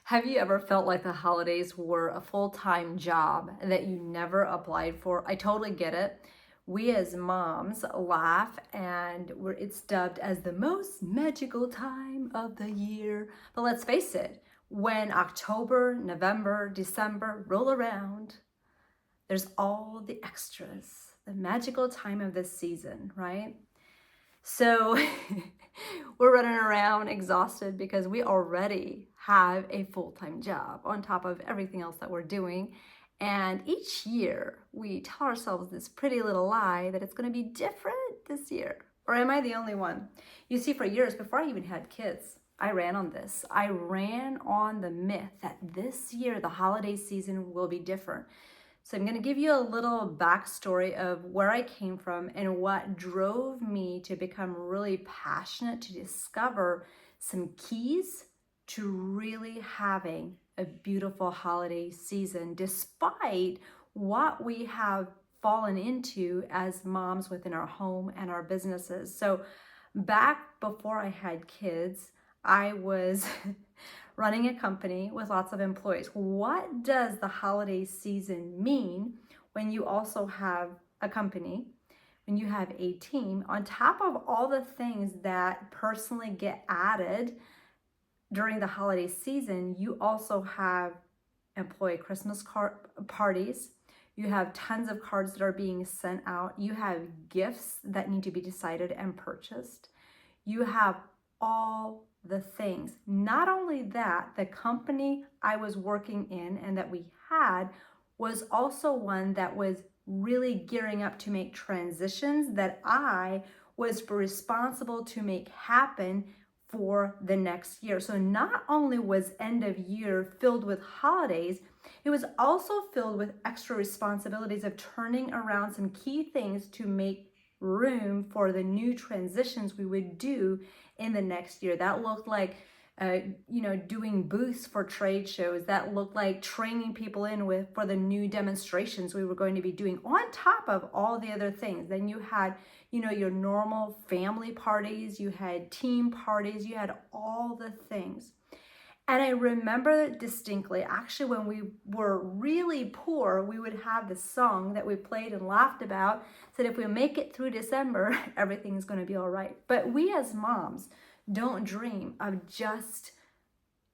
Have you ever felt like the holidays were a full-time job that you never applied for? I totally get it. We as moms laugh and it's dubbed as the most magical time of the year. But let's face it, when October, November, December roll around, there's all the extras, the magical time of the season, right? So we're running around exhausted because we already have a full-time job on top of everything else that we're doing. And each year we tell ourselves this pretty little lie that it's going to be different this year. Or am I the only one? You see, for years before I even had kids, I ran on this. I ran on the myth that this year the holiday season will be different. So I'm going to give you a little backstory of where I came from and what drove me to become really passionate to discover some keys to really having a beautiful holiday season, despite what we have fallen into as moms within our home and our businesses. So back before I had kids, I was running a company with lots of employees. What does the holiday season mean when you also have a company, when you have a team, on top of all the things that personally get added during the holiday season? You also have employee Christmas card parties. You have tons of cards that are being sent out. You have gifts that need to be decided and purchased. You have all the things. Not only that, the company I was working in and that we had was also one that was really gearing up to make transitions that I was responsible to make happen for the next year. So not only was end of year filled with holidays, it was also filled with extra responsibilities of turning around some key things to make room for the new transitions we would do in the next year. That looked like doing booths for trade shows. That looked like training people in with for the new demonstrations we were going to be doing on top of all the other things. Then you had, your normal family parties, you had team parties, you had all the things. And I remember distinctly, actually, when we were really poor, we would have this song that we played and laughed about, said if we make it through December, everything's going to be all right. But we as moms don't dream of just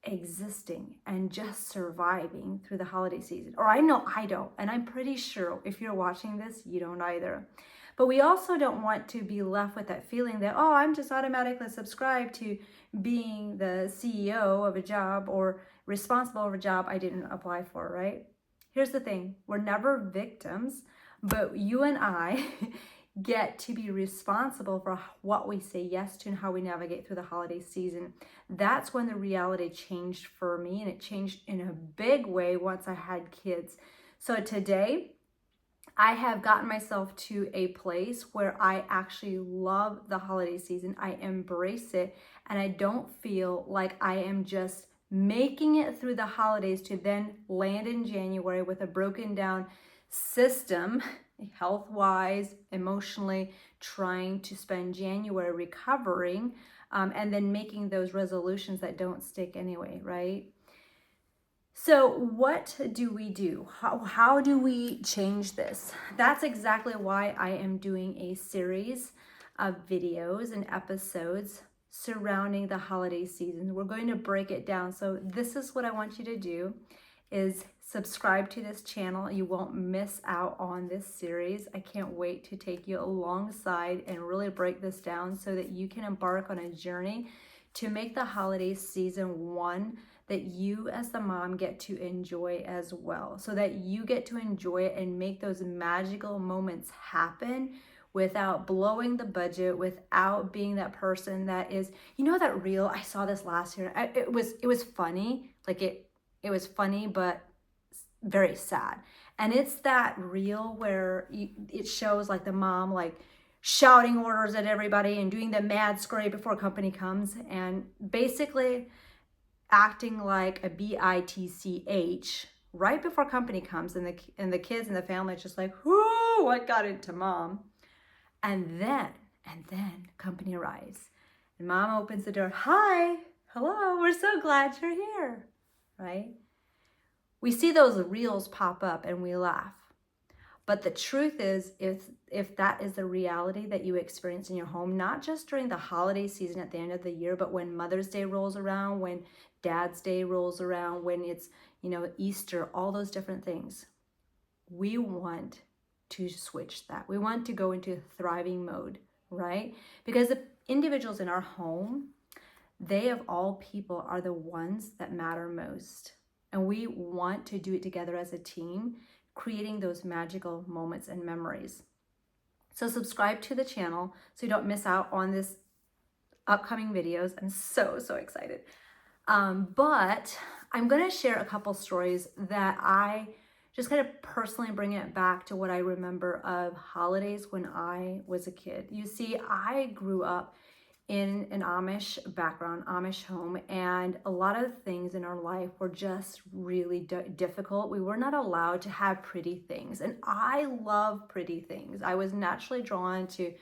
existing and just surviving through the holiday season. Or I know I don't, and I'm pretty sure if you're watching this, you don't either. But we also don't want to be left with that feeling that, oh, I'm just automatically subscribed to being the CEO of a job or responsible for a job I didn't apply for, right? Here's the thing, we're never victims, but you and I get to be responsible for what we say yes to and how we navigate through the holiday season. That's when the reality changed for me, and it changed in a big way once I had kids. So today, I have gotten myself to a place where I actually love the holiday season. I embrace it, and I don't feel like I am just making it through the holidays to then land in January with a broken down system, health-wise, emotionally, trying to spend January recovering, and then making those resolutions that don't stick anyway, right? So what do we do? How do we change this? That's exactly why I am doing a series of videos and episodes surrounding the holiday season. We're going to break it down. So this is what I want you to do is subscribe to this channel. You won't miss out on this series. I can't wait to take you alongside and really break this down so that you can embark on a journey to make the holiday season one that you as the mom get to enjoy as well, so that you get to enjoy it and make those magical moments happen without blowing the budget, without being that person that is, that reel, I saw this last year. It was funny, like it was funny, but very sad. And it's that reel where it shows like the mom like shouting orders at everybody and doing the mad scurry before company comes, and basically acting like a bitch right before company comes, and the kids and the family are just like, whoo, what got into mom? And then company arrives and mom opens the door. Hi, hello, we're so glad you're here, right? We see those reels pop up and we laugh. But the truth is, if that is the reality that you experience in your home, not just during the holiday season at the end of the year, but when Mother's Day rolls around, when Dad's Day rolls around, when it's, Easter, all those different things, we want to switch that. We want to go into thriving mode, right? Because the individuals in our home, they of all people are the ones that matter most. And we want to do it together as a team, creating those magical moments and memories. So subscribe to the channel so you don't miss out on this upcoming videos. I'm so excited. But I'm going to share a couple stories that I just kind of personally bring it back to what I remember of holidays when I was a kid. You see, I grew up in an Amish background, Amish home, and a lot of things in our life were just really difficult. We were not allowed to have pretty things, and I love pretty things. I was naturally drawn to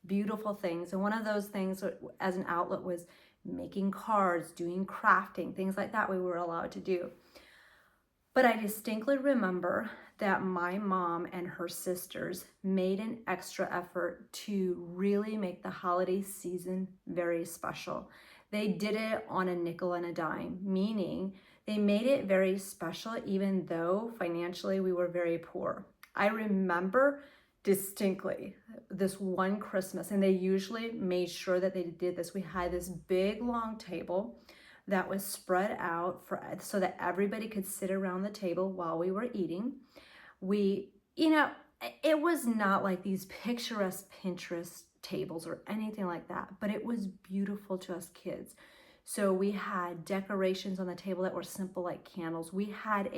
beautiful things, and one of those things as an outlet was making cards, doing crafting, things like that we were allowed to do. But I distinctly remember that my mom and her sisters made an extra effort to really make the holiday season very special. They did it on a nickel and a dime, meaning they made it very special even though financially we were very poor. I remember distinctly this one Christmas, and they usually made sure that they did this. We had this big long table that was spread out so that everybody could sit around the table while we were eating. It was not like these picturesque Pinterest tables or anything like that, but it was beautiful to us kids. So we had decorations on the table that were simple, like candles. We had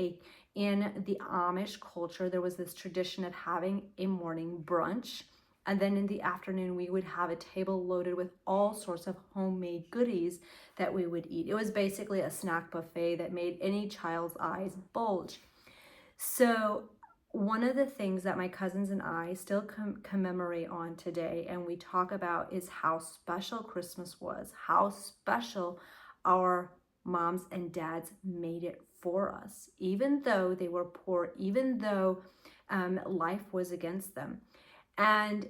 in the Amish culture, there was this tradition of having a morning brunch. And then in the afternoon, we would have a table loaded with all sorts of homemade goodies that we would eat. It was basically a snack buffet that made any child's eyes bulge. So one of the things that my cousins and I still commemorate on today, and we talk about, is how special Christmas was, how special our moms and dads made it for us, even though they were poor, even though life was against them. And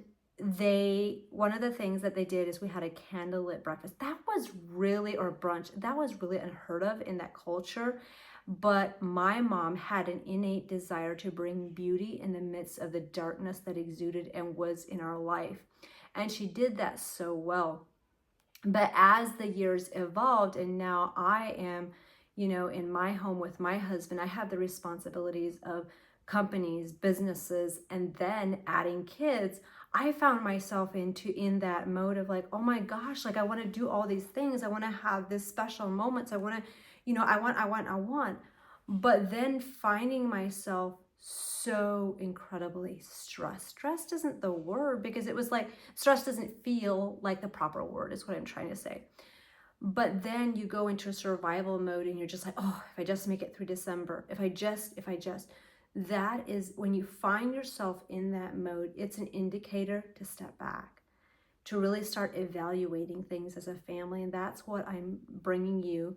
one of the things that they did is we had a candlelit breakfast. That was really, or brunch, that was really unheard of in that culture. But my mom had an innate desire to bring beauty in the midst of the darkness that exuded and was in our life. And she did that so well. But as the years evolved, and now I am, in my home with my husband, I have the responsibilities of companies, businesses, and then adding kids. I found myself in that mode of like, oh my gosh, like I want to do all these things. I want to have this special moments. I want to, I want. But then finding myself so incredibly stressed. Stressed isn't the word, because it was like, stress doesn't feel like the proper word is what I'm trying to say. But then you go into a survival mode and you're just like, oh, if I just make it through December, if I just, that is when you find yourself in that mode, it's an indicator to step back, to really start evaluating things as a family. And that's what I'm bringing you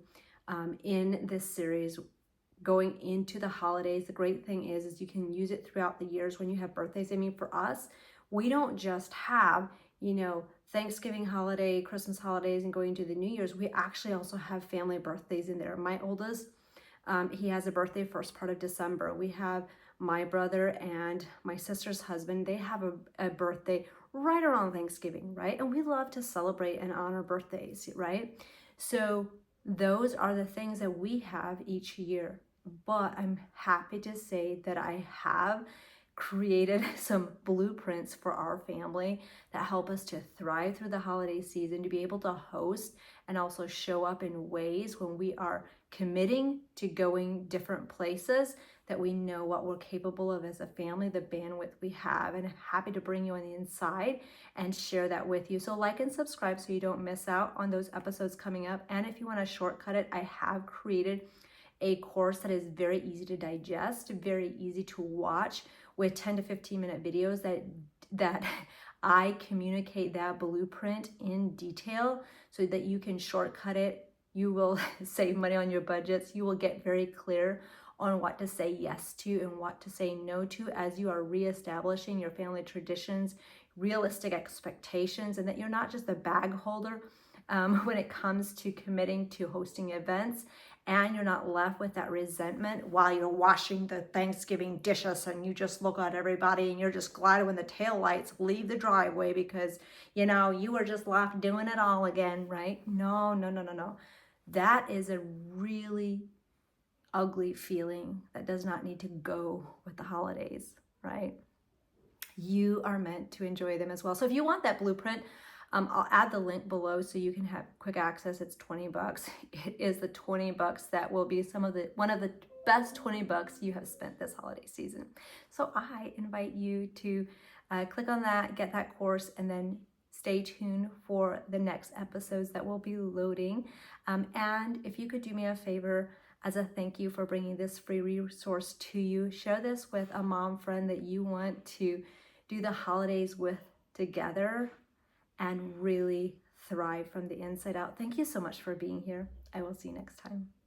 in this series going into the holidays. The great thing is you can use it throughout the years when you have birthdays. I mean, for us, we don't just have, Thanksgiving holiday, Christmas holidays, and going to the New Year's. We actually also have family birthdays in there. My oldest, he has a birthday first part of December. We have my brother and my sister's husband. They have a birthday right around Thanksgiving, right? And we love to celebrate and honor birthdays, right? So those are the things that we have each year. But I'm happy to say that I have created some blueprints for our family that help us to thrive through the holiday season, to be able to host and also show up in ways when we are committing to going different places, that we know what we're capable of as a family, the bandwidth we have. And I'm happy to bring you on the inside and share that with you. So like and subscribe so you don't miss out on those episodes coming up. And if you want to shortcut it, I have created a course that is very easy to digest, very easy to watch, with 10 to 15 minute videos that I communicate that blueprint in detail so that you can shortcut it You will save money on your budgets. You will get very clear on what to say yes to and what to say no to as you are reestablishing your family traditions, realistic expectations, and that you're not just a bag holder when it comes to committing to hosting events, and you're not left with that resentment while you're washing the Thanksgiving dishes and you just look at everybody and you're just glad when the taillights leave the driveway because, you were just left doing it all again, right? No, no, no, no, no. That is a really ugly feeling that does not need to go with the holidays, right? You are meant to enjoy them as well. So if you want that blueprint, I'll add the link below so you can have quick access. It's $20. It is the $20 that will be one of the best $20 you have spent this holiday season. So I invite you to click on that, get that course, and then stay tuned for the next episodes that will be loading. And if you could do me a favor, as a thank you for bringing this free resource to you, share this with a mom friend that you want to do the holidays with together and really thrive from the inside out. Thank you so much for being here. I will see you next time.